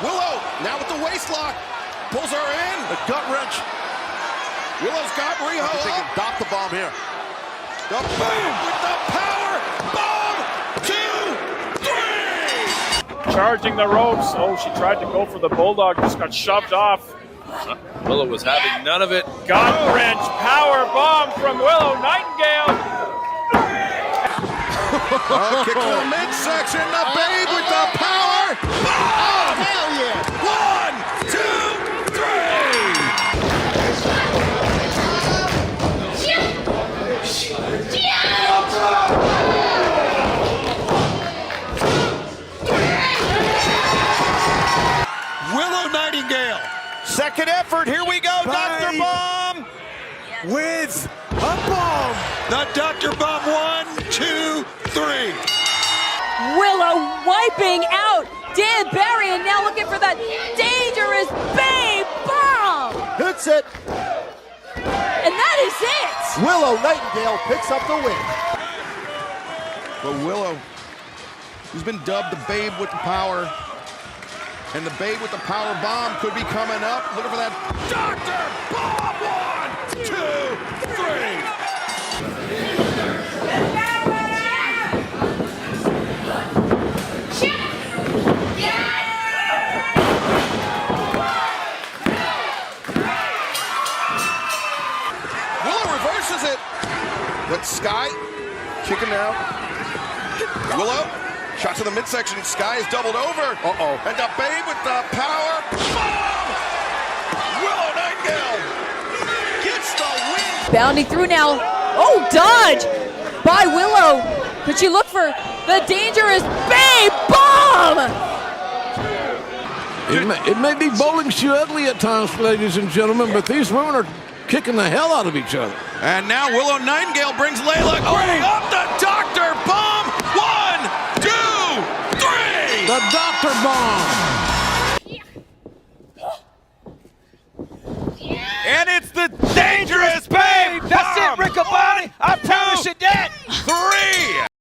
Willow now with the waist lock. Pulls her in. The gut wrench. Willow's got Riho They can up. dock the bomb here. The boom with the power bomb. 2, 3. Charging the ropes. Oh, she tried to go for the bulldog, just got shoved off. Willow was having none of it. Gut wrench, power bomb from Willow. Nightingale. Kick to the midsection. The Babe with the power bomb. Hell yeah! 1, 2, 3. Willow Nightingale. Second effort, here we go, Dr. Bomb! With a bomb. The Dr. Bomb. 1, 2, 3. Willow wiping out Dan Barry and now looking for that dangerous Babe bomb. Hits it. And that is it. Willow Nightingale picks up the win. But Willow, who's been dubbed the Babe with the power, and the Babe with the power bomb could be coming up. Looking for that Dr. Bomb. 1, 2, 3. Willow reverses it. But Sky kicking out. Willow, shot to the midsection. Sky is doubled over. Uh-oh. And the Babe with the power bomb. Willow Nightingale gets the win. Bounding through now. Oh, dodge by Willow. Could she look for the dangerous Babe bomb? It may be bowling shoe ugly at times, ladies and gentlemen, but these women are kicking the hell out of each other. And now Willow Nightingale brings Layla Gray up the Dr. Bomb. 1, 2, 3. The Dr. Bomb. And it's the dangerous Babe! That's it, Riccaboni! I promise you that! 3.